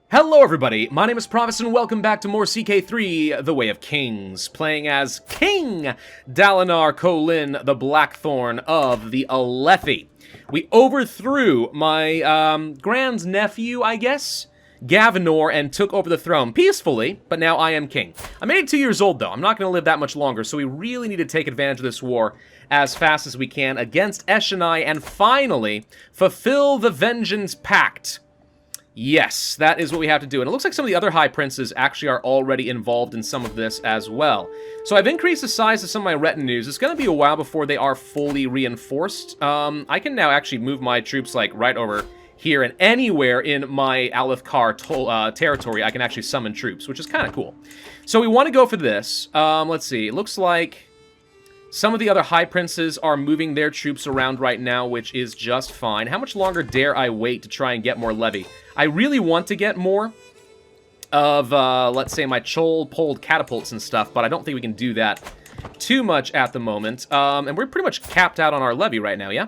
Hello everybody, my name is Pravus and welcome back to more CK3, The Way of Kings, playing as King Dalinar Kholin, the Blackthorn of the Alethi. We overthrew my grand nephew, I guess, Gavinor, and took over the throne peacefully, but now I am king. I'm 82 years old though, I'm not going to live that much longer, so we really need to take advantage of this war as fast as we can against Eshonai and finally fulfill the Vengeance Pact. Yes, that is what we have to do. And it looks like some of the other High Princes actually are already involved in some of this as well. So I've increased the size of some of my retinues. It's going to be a while before they are fully reinforced. I can now actually move my troops like right over here, and anywhere in my Alethkar territory I can actually summon troops, which is kind of cool. So we want to go for this. Let's see. It looks like some of the other High Princes are moving their troops around right now, which is just fine. How much longer dare I wait to try and get more levy? I really want to get more of, let's say, my Chol-Poled catapults and stuff, but I don't think we can do that too much at the moment. And we're pretty much capped out on our levy right now, yeah?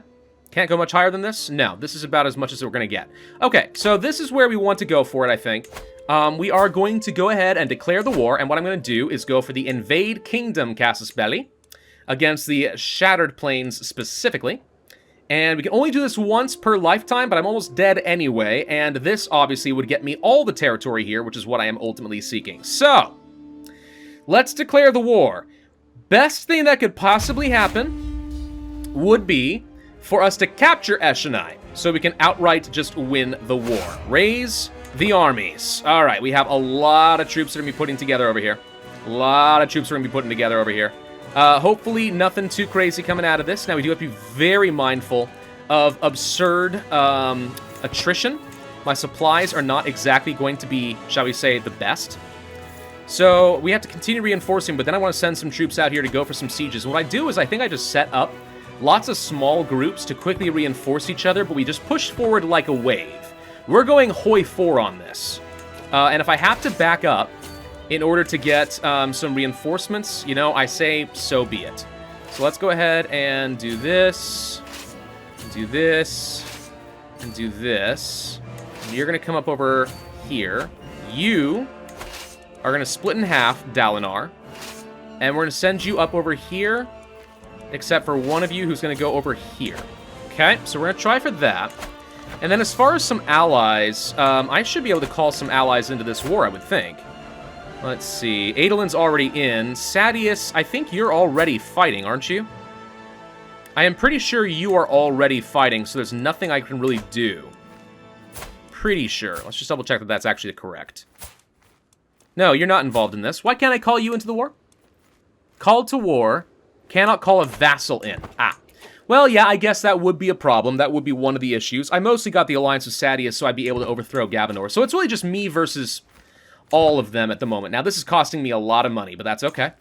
Can't go much higher than this? No, this is about as much as we're going to get. Okay, so this is where we want to go for it, I think. We are going to go ahead and declare the war, and what I'm going to do is go for the Invade Kingdom Casus Belli against the Shattered Plains specifically. And we can only do this once per lifetime, but I'm almost dead anyway, and this obviously would get me all the territory here, which is what I am ultimately seeking. So, let's declare the war. Best thing that could possibly happen would be for us to capture Eshonai, so we can outright just win the war. Raise the armies. Alright, we have a lot of troops that are going to be putting together over here. A lot of troops we're going to be putting together over here. Hopefully nothing too crazy coming out of this. Now, we do have to be very mindful of absurd attrition. My supplies are not exactly going to be, shall we say, the best. So we have to continue reinforcing, but then I want to send some troops out here to go for some sieges. And what I do is I think I just set up lots of small groups to quickly reinforce each other, but we just push forward like a wave. We're going hoi 4 on this. And if I have to back up in order to get some reinforcements, you know, I say so be it. So let's go ahead and do this, do this, and do this. And you're going to come up over here. You are going to split in half, Dalinar. And we're going to send you up over here, except for one of you who's going to go over here. Okay, so we're going to try for that. And then as far as some allies, I should be able to call some allies into this war, I would think. Let's see. Adolin's already in. Sadeas, I think you're already fighting, aren't you? I am pretty sure you are already fighting, so there's nothing I can really do. Pretty sure. Let's just double check that that's actually correct. No, you're not involved in this. Why can't I call you into the war? Called to war. Cannot call a vassal in. Ah. Well, yeah, I guess that would be a problem. That would be one of the issues. I mostly got the alliance with Sadeas, so I'd be able to overthrow Gavinor. So it's really just me versus all of them at the moment. Now, this is costing me a lot of money, but that's okay.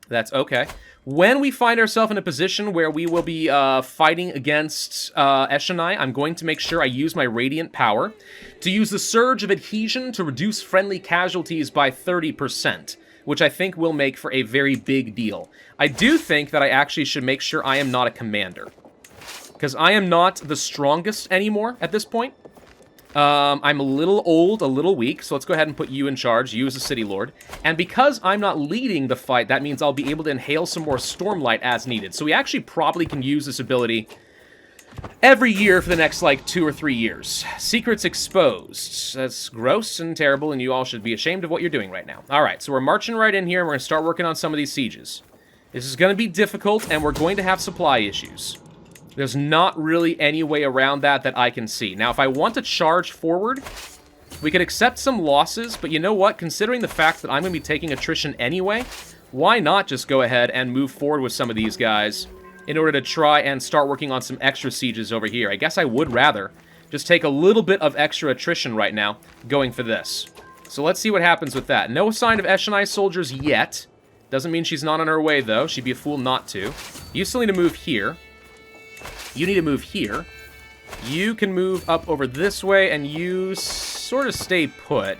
That's okay. When we find ourselves in a position where we will be fighting against Eshonai, I'm going to make sure I use my Radiant Power to use the Surge of Adhesion to reduce friendly casualties by 30%, which I think will make for a very big deal. I do think that I actually should make sure I am not a commander, because I am not the strongest anymore at this point. I'm a little old, a little weak, so let's go ahead and put you in charge, you as a city lord. And because I'm not leading the fight, that means I'll be able to inhale some more Stormlight as needed. So we actually probably can use this ability every year for the next, like, 2 or 3 years. Secrets exposed. That's gross and terrible, and you all should be ashamed of what you're doing right now. Alright, so we're marching right in here, and we're going to start working on some of these sieges. This is going to be difficult, and we're going to have supply issues. There's not really any way around that I can see. Now, if I want to charge forward, we could accept some losses, but you know what? Considering the fact that I'm going to be taking attrition anyway, why not just go ahead and move forward with some of these guys in order to try and start working on some extra sieges over here? I guess I would rather just take a little bit of extra attrition right now going for this. So let's see what happens with that. No sign of Eshonai soldiers yet. Doesn't mean she's not on her way, though. She'd be a fool not to. You still need to move here. You need to move here. You can move up over this way, and you sort of stay put.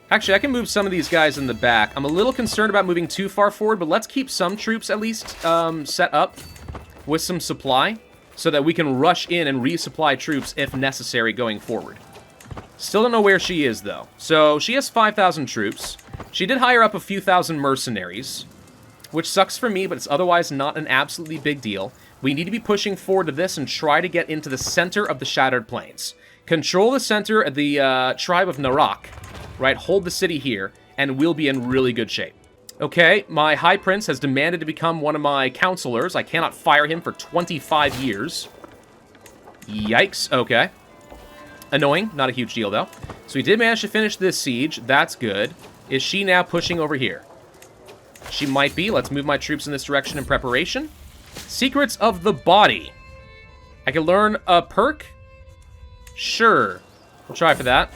Actually, I can move some of these guys in the back. I'm a little concerned about moving too far forward, but let's keep some troops at least set up with some supply so that we can rush in and resupply troops if necessary going forward. Still don't know where she is, though. So, she has 5,000 troops. She did hire up a few thousand mercenaries, which sucks for me, but it's otherwise not an absolutely big deal. We need to be pushing forward to this and try to get into the center of the Shattered Plains. Control the center of the tribe of Narak, right? Hold the city here, and we'll be in really good shape. Okay, my High Prince has demanded to become one of my counselors. I cannot fire him for 25 years. Yikes, okay. Annoying, not a huge deal, though. So we did manage to finish this siege. That's good. Is she now pushing over here? She might be. Let's move my troops in this direction in preparation. Secrets of the Body. I can learn a perk? Sure. We'll try for that.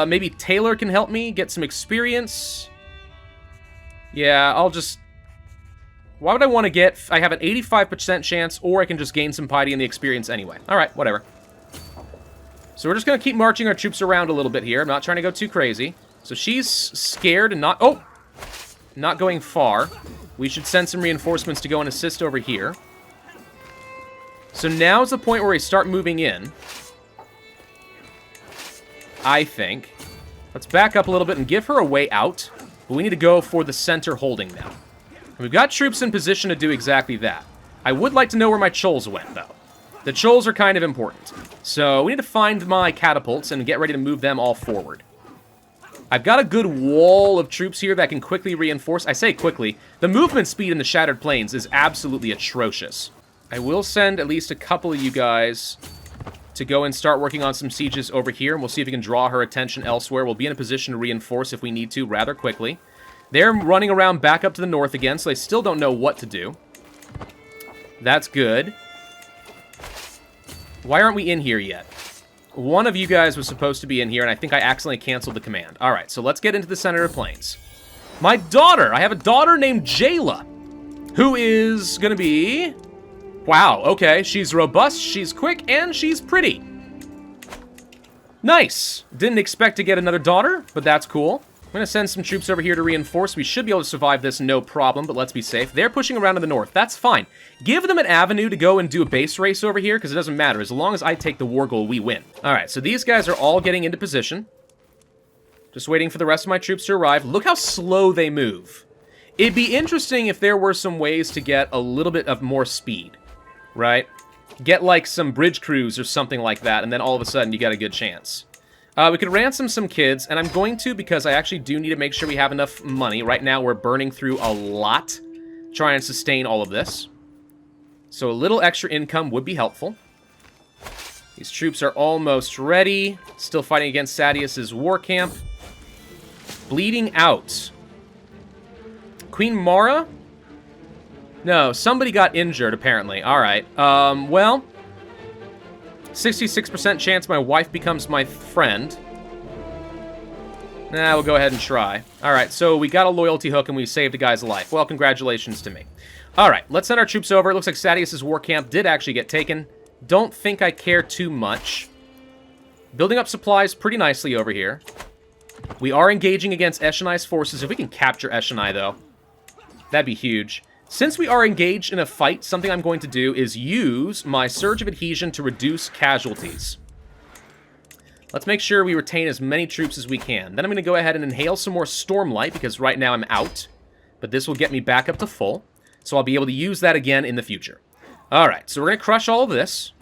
Maybe Taylor can help me get some experience. Yeah, I'll just... Why would I want to get... I have an 85% chance, or I can just gain some piety in the experience anyway. Alright, whatever. So we're just going to keep marching our troops around a little bit here. I'm not trying to go too crazy. So she's scared and not... Oh! Not going far. We should send some reinforcements to go and assist over here. So now's the point where we start moving in. I think. Let's back up a little bit and give her a way out. But we need to go for the center holding now. And we've got troops in position to do exactly that. I would like to know where my Chols went, though. The Chols are kind of important. So we need to find my catapults and get ready to move them all forward. I've got a good wall of troops here that can quickly reinforce. I say quickly. The movement speed in the Shattered Plains is absolutely atrocious. I will send at least a couple of you guys to go and start working on some sieges over here, and we'll see if we can draw her attention elsewhere. We'll be in a position to reinforce if we need to rather quickly. They're running around back up to the north again, so they still don't know what to do. That's good. Why aren't we in here yet? One of you guys was supposed to be in here, and I think I accidentally canceled the command. Alright, so let's get into the center of plains. My daughter! I have a daughter named Jayla, who is gonna be... Wow, okay, she's robust, she's quick, and she's pretty. Nice! Didn't expect to get another daughter, but that's cool. I'm gonna send some troops over here to reinforce. We should be able to survive this, no problem, but let's be safe. They're pushing around to the north. That's fine. Give them an avenue to go and do a base race over here, because it doesn't matter. As long as I take the war goal, we win. Alright, so these guys are all getting into position. Just waiting for the rest of my troops to arrive. Look how slow they move. It'd be interesting if there were some ways to get a little bit of more speed, right? Get like some bridge crews or something like that, and then all of a sudden you got a good chance. We could ransom some kids, and I'm going to because I actually do need to make sure we have enough money. Right now, we're burning through a lot, trying to sustain all of this. So a little extra income would be helpful. These troops are almost ready. Still fighting against Sadeas's war camp. Bleeding out. Queen Mara? No, somebody got injured, apparently. Alright, well... 66% chance my wife becomes my friend. Nah, we'll go ahead and try. Alright, so we got a loyalty hook and we saved a guy's life. Well, congratulations to me. Alright, let's send our troops over. It looks like Sadeas's war camp did actually get taken. Don't think I care too much. Building up supplies pretty nicely over here. We are engaging against Eshonai's forces. If we can capture Eshonai, though, that'd be huge. Since we are engaged in a fight, something I'm going to do is use my Surge of Adhesion to reduce casualties. Let's make sure we retain as many troops as we can. Then I'm going to go ahead and inhale some more Stormlight, because right now I'm out. But this will get me back up to full, so I'll be able to use that again in the future. Alright, so we're going to crush all of this.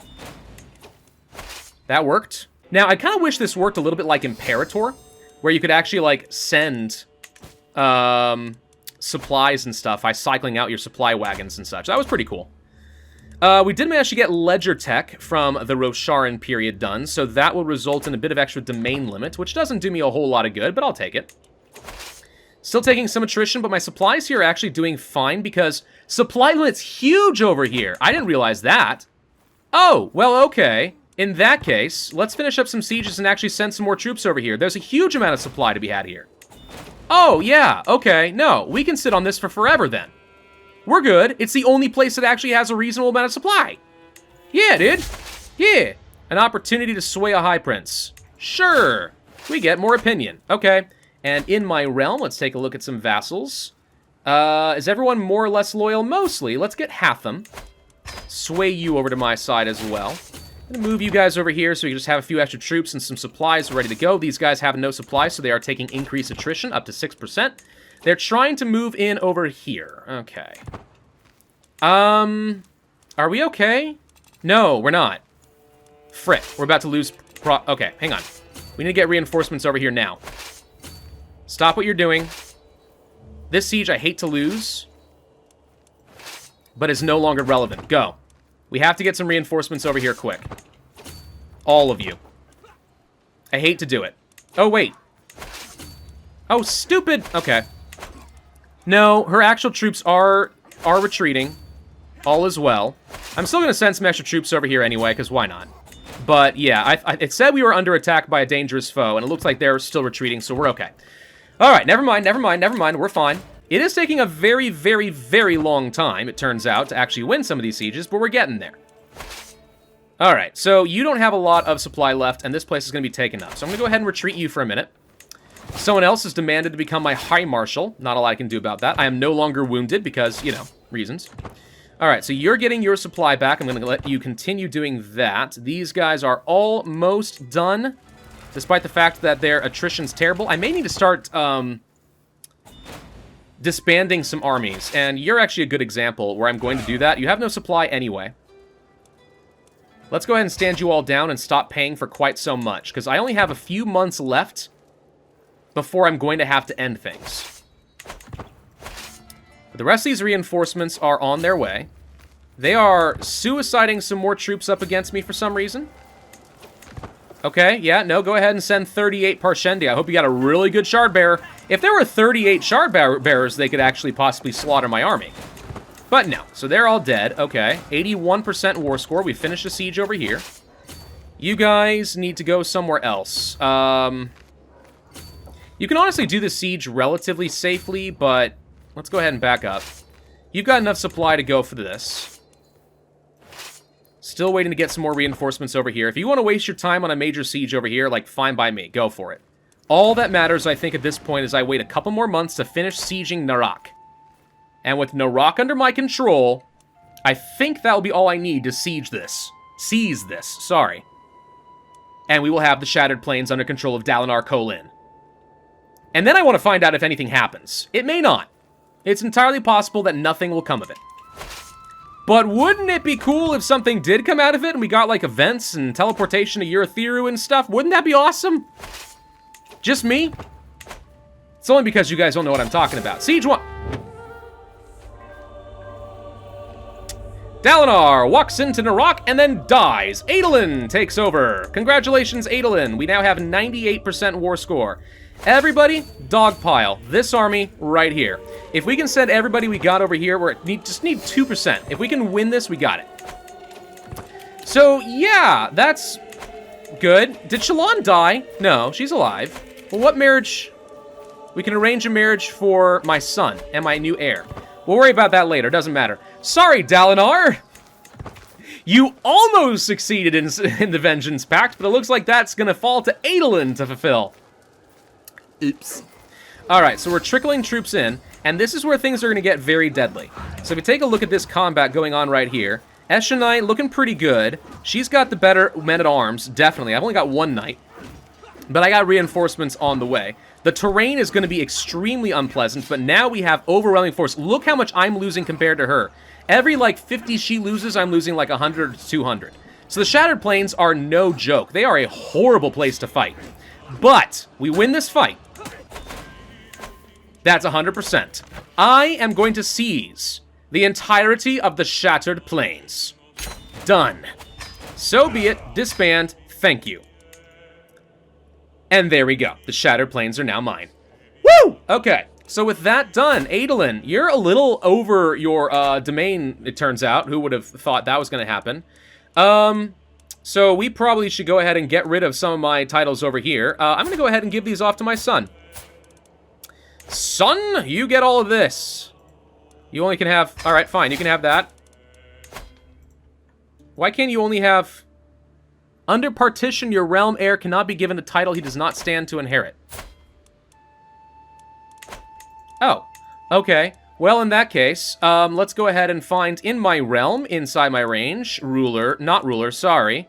That worked. Now, I kind of wish this worked a little bit like Imperator, where you could actually, like, send... supplies and stuff by cycling out your supply wagons and such. That was pretty cool. We did manage to get Ledger Tech from the Rosharan period done, so that will result in a bit of extra domain limit, which doesn't do me a whole lot of good, but I'll take it. Still taking some attrition, but my supplies here are actually doing fine because supply limit's huge over here. I didn't realize that. Oh, well, okay. In that case, let's finish up some sieges and actually send some more troops over here. There's a huge amount of supply to be had here. Oh, yeah, okay. No, we can sit on this for forever then. We're good. It's the only place that actually has a reasonable amount of supply. Yeah, dude. Yeah. An opportunity to sway a High Prince. Sure. We get more opinion. Okay. And in my realm, let's take a look at some vassals. Is everyone more or less loyal? Mostly. Let's get Hatham. Sway you over to my side as well. I'm going to move you guys over here so we can just have a few extra troops and some supplies ready to go. These guys have no supplies, so they are taking increased attrition up to 6%. They're trying to move in over here. Okay. Are we okay? No, we're not. Frick, we're about to lose... Okay, hang on. We need to get reinforcements over here now. Stop what you're doing. This siege I hate to lose, but is no longer relevant. Go. We have to get some reinforcements over here quick. All of you. I hate to do it. Oh, wait. Oh, stupid. Okay. No, her actual troops are retreating. All is well. I'm still going to send some extra troops over here anyway, because why not? But, yeah, it said we were under attack by a dangerous foe, and it looks like they're still retreating, so we're okay. All right, never mind. We're fine. It is taking a very, very, very long time, it turns out, to actually win some of these sieges, but we're getting there. All right, so you don't have a lot of supply left, and this place is going to be taken up. So I'm going to go ahead and retreat you for a minute. Someone else has demanded to become my High Marshal. Not a lot I can do about that. I am no longer wounded because, you know, reasons. All right, so you're getting your supply back. I'm going to let you continue doing that. These guys are almost done, despite the fact that their attrition's terrible. I may need to start disbanding some armies, and you're actually a good example where I'm going to do that. You have no supply anyway. Let's go ahead and stand you all down and stop paying for quite so much, because I only have a few months left before I'm going to have to end things. But the rest of these reinforcements are on their way. They are suiciding some more troops up against me for some reason. Okay, yeah, no, go ahead and send 38 Parshendi. I hope you got a really good Shard Bearer. If there were 38 Shard Bearers, they could actually possibly slaughter my army. But no, so they're all dead. Okay, 81% war score. We finished the siege over here. You guys need to go somewhere else. You can honestly do the siege relatively safely, but let's go ahead and back up. You've got enough supply to go for this. Still waiting to get some more reinforcements over here. If you want to waste your time on a major siege over here, like, fine by me. Go for it. All that matters, I think, at this point is I wait a couple more months to finish sieging Narak. And with Narak under my control, I think that will be all I need to siege this. Seize this, sorry. And we will have the Shattered Plains under control of Dalinar Kholin. And then I want to find out if anything happens. It may not. It's entirely possible that nothing will come of it. But wouldn't it be cool if something did come out of it and we got, like, events and teleportation to Urithiru and stuff? Wouldn't that be awesome? Just me? It's only because you guys don't know what I'm talking about. Siege 1. Dalinar walks into Narak and then dies. Adolin takes over. Congratulations, Adolin. We now have 98% war score. Everybody, dogpile. This army right here. If we can send everybody we got over here, just need 2%. If we can win this, we got it. So, yeah, that's good. Did Shallan die? No, she's alive. Well, what marriage? We can arrange a marriage for my son and my new heir. We'll worry about that later. Doesn't matter. Sorry, Dalinar. You almost succeeded in the Vengeance Pact, but it looks like that's going to fall to Adolin to fulfill. Oops. All right, so we're trickling troops in, and this is where things are going to get very deadly. So if we take a look at this combat going on right here, Esha Knight looking pretty good. She's got the better men-at-arms, definitely. I've only got one knight, but I got reinforcements on the way. The terrain is going to be extremely unpleasant, but now we have overwhelming force. Look how much I'm losing compared to her. Every, like, 50 she loses, I'm losing, like, 100 to 200. So the Shattered Plains are no joke. They are a horrible place to fight. But we win this fight. That's 100%. I am going to seize the entirety of the Shattered Plains. Done. So be it. Disband. Thank you. And there we go. The Shattered Plains are now mine. Woo! Okay. So with that done, Adolin, you're a little over your domain, it turns out. Who would have thought that was going to happen? So we probably should go ahead and get rid of some of my titles over here. I'm going to go ahead and give these off to my son. Son, you get all of this. You only can have... All right, fine. You can have that. Why can't you only have... Under partition, your realm heir cannot be given a title he does not stand to inherit. Oh, okay. Well, in that case, let's go ahead and find in my realm, inside my range, ruler, not ruler, sorry.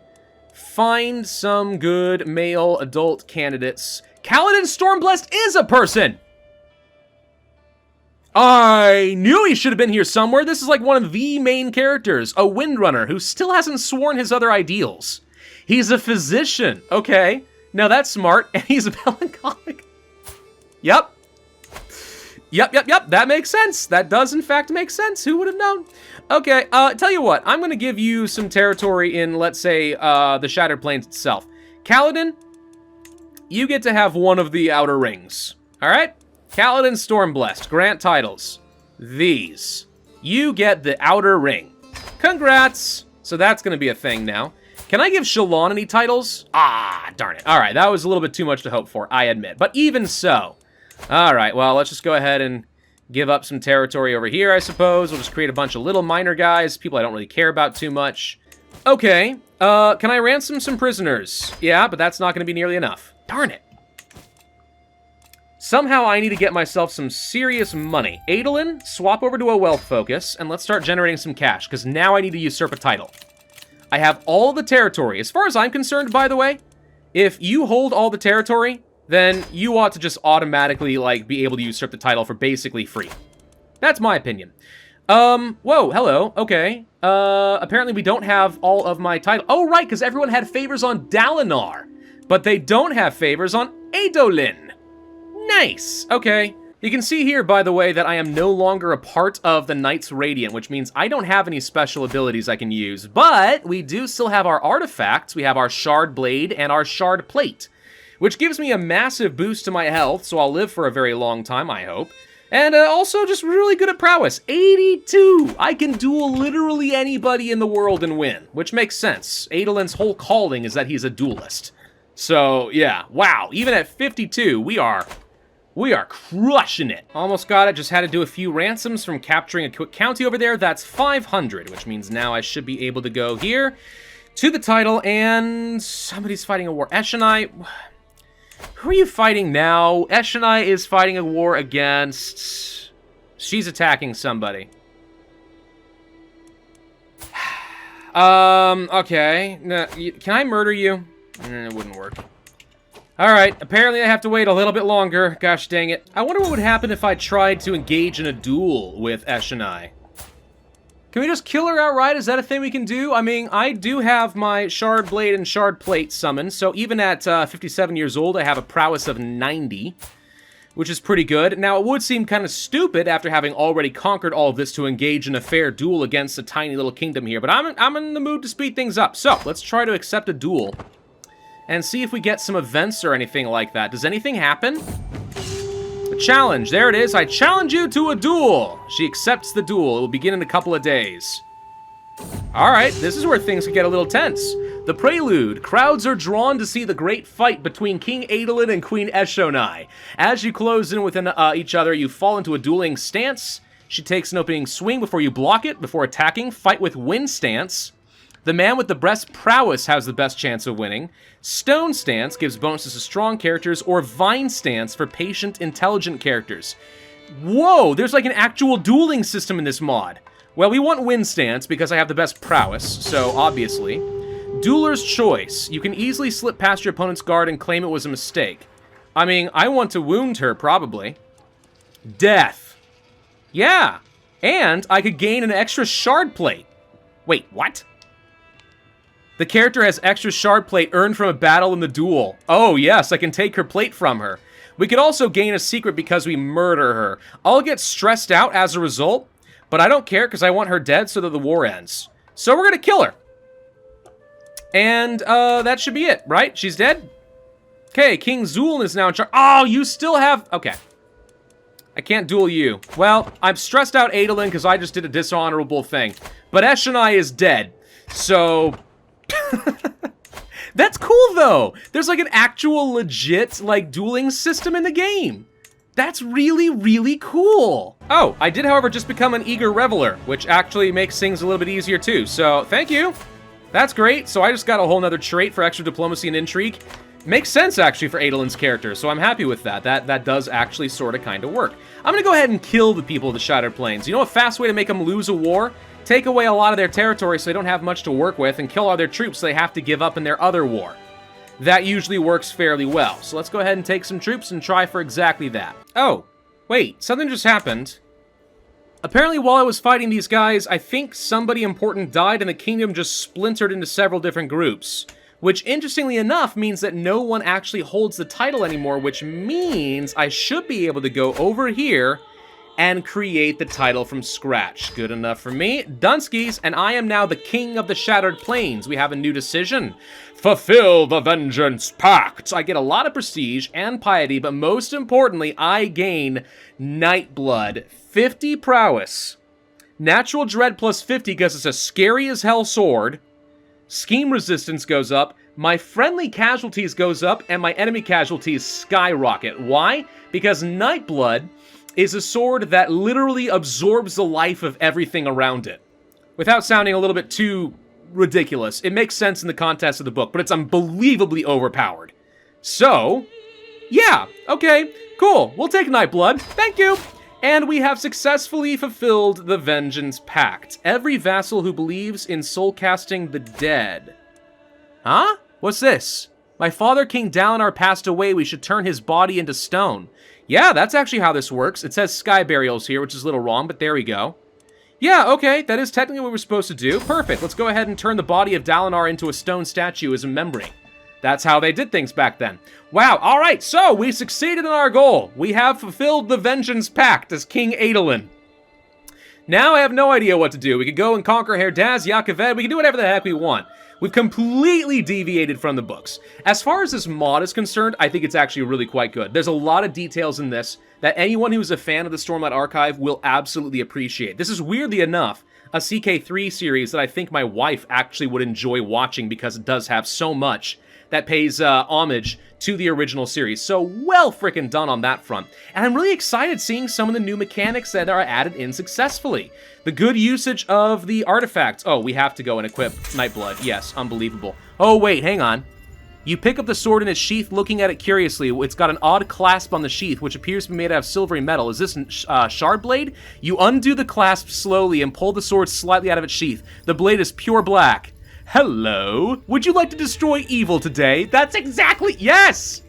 find some good male adult candidates. Kaladin Stormblessed is a person! I knew he should have been here somewhere. This is like one of the main characters, a Windrunner who still hasn't sworn his other ideals. He's a physician. Okay, now that's smart, and he's a melancholic. Yep. Yep. That makes sense. That does, in fact, make sense. Who would have known? Okay, tell you what. I'm going to give you some territory in, let's say, the Shattered Plains itself. Kaladin, you get to have one of the outer rings. All right? Kaladin Stormblessed, grant titles. These. You get the outer ring. Congrats! So that's going to be a thing now. Can I give Shalon any titles? Ah, darn it. All right, that was a little bit too much to hope for, I admit. But even so. All right, well, let's just go ahead and give up some territory over here, I suppose. We'll just create a bunch of little minor guys, people I don't really care about too much. Okay, can I ransom some prisoners? Yeah, but that's not going to be nearly enough. Darn it. Somehow I need to get myself some serious money. Adolin, swap over to a wealth focus, and let's start generating some cash, because now I need to usurp a title. I have all the territory. As far as I'm concerned, by the way, if you hold all the territory, then you ought to just automatically, like, be able to usurp the title for basically free. That's my opinion. Whoa, hello, okay. Apparently we don't have all of my title. Oh, right, because everyone had favors on Dalinar, but they don't have favors on Adolin. Nice! Okay. You can see here, by the way, that I am no longer a part of the Knights Radiant, which means I don't have any special abilities I can use, but we do still have our artifacts. We have our Shard Blade and our Shard Plate, which gives me a massive boost to my health, so I'll live for a very long time, I hope. And also just really good at prowess. 82! I can duel literally anybody in the world and win, which makes sense. Adolin's whole calling is that he's a duelist. So, yeah, wow. Even at 52, we are crushing it. Almost got it. Just had to do a few ransoms from capturing a quick county over there. That's 500, which means now I should be able to go here to the title, and somebody's fighting a war. Eshonai, who are you fighting now? Eshonai is fighting a war against... She's attacking somebody. Okay. Can I murder you? It wouldn't work. Alright, apparently I have to wait a little bit longer. Gosh dang it. I wonder what would happen if I tried to engage in a duel with Eshonai. Can we just kill her outright? Is that a thing we can do? I mean, I do have my Shard Blade and Shard Plate summoned, so even at 57 years old, I have a prowess of 90, which is pretty good. Now, it would seem kind of stupid after having already conquered all of this to engage in a fair duel against a tiny little kingdom here, but I'm in the mood to speed things up. So, let's try to accept a duel and see if we get some events or anything like that. Does anything happen? A challenge. There it is. I challenge you to a duel. She accepts the duel. It will begin in a couple of days. All right, this is where things can get a little tense. The prelude. Crowds are drawn to see the great fight between King Adolin and Queen Eshonai. As you close in within each other, you fall into a dueling stance. She takes an opening swing before you block it. Before attacking, fight with wind stance. The man with the best prowess has the best chance of winning. Stone stance gives bonuses to strong characters, or vine stance for patient, intelligent characters. Whoa, there's like an actual dueling system in this mod. Well, we want wind stance because I have the best prowess, so obviously. Dueler's choice. You can easily slip past your opponent's guard and claim it was a mistake. I mean, I want to wound her, probably. Death. Yeah, and I could gain an extra shard plate. Wait, what? The character has extra shard plate earned from a battle in the duel. Oh yes, I can take her plate from her. We could also gain a secret because we murder her. I'll get stressed out as a result, but I don't care because I want her dead so that the war ends. So we're gonna kill her. And that should be it, right? She's dead? Okay, King Zuln is now in charge. Oh, you still have... Okay. I can't duel you. Well, I'm stressed out Adolin because I just did a dishonorable thing. But Eshonai is dead. So... That's cool, though. There's like an actual legit, like, dueling system in the game. That's really, really cool. Oh, I did, however, just become an eager reveler, which actually makes things a little bit easier, too. So, thank you. That's great. So I just got a whole nother trait for extra diplomacy and intrigue. Makes sense, actually, for Adolin's character, so I'm happy with that. That does actually sort of kind of work. I'm going to go ahead and kill the people of the Shattered Plains. You know a fast way to make them lose a war? take away a lot of their territory so they don't have much to work with, and kill all their troops so they have to give up in their other war. That usually works fairly well. So let's go ahead and take some troops and try for exactly that. Oh, wait, something just happened. Apparently while I was fighting these guys, I think somebody important died and the kingdom just splintered into several different groups. Which, interestingly enough, means that no one actually holds the title anymore, which means I should be able to go over here and create the title from scratch. Good enough for me. Dunskies, and I am now the King of the Shattered Plains. We have a new decision. Fulfill the Vengeance Pact. I get a lot of prestige and piety, but most importantly, I gain Nightblood, 50 prowess, natural dread plus 50 because it's a scary as hell sword, scheme resistance goes up, my friendly casualties goes up, and my enemy casualties skyrocket. Why? Because Nightblood is a sword that literally absorbs the life of everything around it. Without sounding a little bit too ridiculous, it makes sense in the context of the book, but it's unbelievably overpowered. So, yeah, okay, cool. We'll take Nightblood. Thank you. And we have successfully fulfilled the Vengeance Pact. Every vassal who believes in soul-casting the dead. Huh? What's this? My father, King Dalinar, passed away. We should turn his body into stone. Yeah, that's actually how this works. It says sky burials here, which is a little wrong, but there we go. Yeah, okay, that is technically what we're supposed to do. Perfect. Let's go ahead and turn the body of Dalinar into a stone statue as a memory. That's how they did things back then. Wow, alright, so we succeeded in our goal. We have fulfilled the Vengeance Pact as King Adolin. Now I have no idea what to do. We could go and conquer Herdaz, Yakaved, we can do whatever the heck we want. We've completely deviated from the books. As far as this mod is concerned, I think it's actually really quite good. There's a lot of details in this that anyone who's a fan of the Stormlight Archive will absolutely appreciate. This is, weirdly enough, a CK3 series that I think my wife actually would enjoy watching because it does have so much that pays homage to the original series. So well frickin' done on that front. And I'm really excited seeing some of the new mechanics that are added in successfully. The good usage of the artifacts. Oh, we have to go and equip Nightblood. Yes, unbelievable. Oh, wait, hang on. You pick up the sword in its sheath, looking at it curiously. It's got an odd clasp on the sheath, which appears to be made out of silvery metal. Is this shard blade? You undo the clasp slowly and pull the sword slightly out of its sheath. The blade is pure black. Hello? Would you like to destroy evil today? That's exactly... Yes!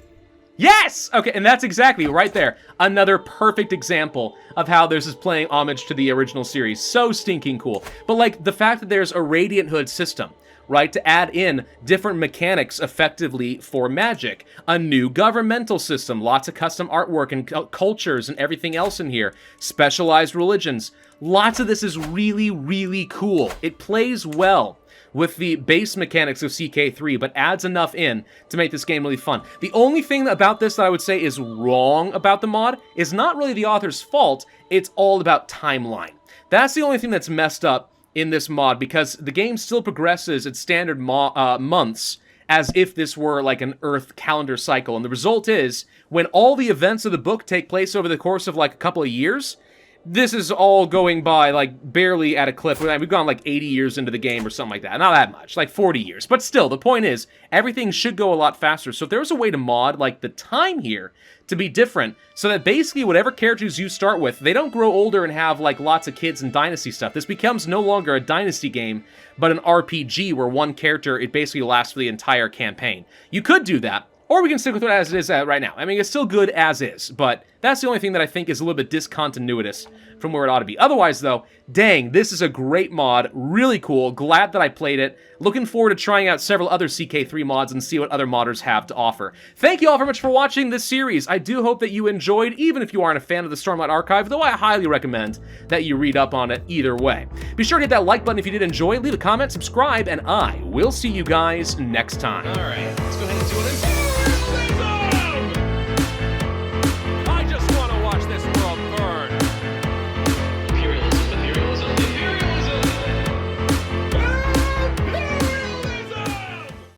Yes! Okay, and that's exactly right there. Another perfect example of how this is playing homage to the original series. So stinking cool. But, like, the fact that there's a Radiant Hood system, right, to add in different mechanics effectively for magic. A new governmental system, lots of custom artwork and cultures and everything else in here. Specialized religions. Lots of this is really, really cool. It plays well with the base mechanics of CK3, but adds enough in to make this game really fun. The only thing about this that I would say is wrong about the mod is not really the author's fault, it's all about timeline. That's the only thing that's messed up in this mod, because the game still progresses its standard months as if this were like an Earth calendar cycle, and the result is, when all the events of the book take place over the course of like a couple of years, this is all going by, like, barely at a clip. We've gone, like, 80 years into the game or something like that. Not that much. Like, 40 years. But still, the point is, everything should go a lot faster. So if there was a way to mod, like, the time here to be different, so that basically whatever characters you start with, they don't grow older and have, like, lots of kids and Dynasty stuff. This becomes no longer a Dynasty game, but an RPG where one character, it basically lasts for the entire campaign. You could do that. Or we can stick with it as it is right now. I mean, it's still good as is, but that's the only thing that I think is a little bit discontinuous from where it ought to be. Otherwise, though, dang, this is a great mod. Really cool. Glad that I played it. Looking forward to trying out several other CK3 mods and see what other modders have to offer. Thank you all very much for watching this series. I do hope that you enjoyed, even if you aren't a fan of the Stormlight Archive, though I highly recommend that you read up on it either way. Be sure to hit that like button if you did enjoy, leave a comment, subscribe, and I will see you guys next time. All right, let's go ahead and do it.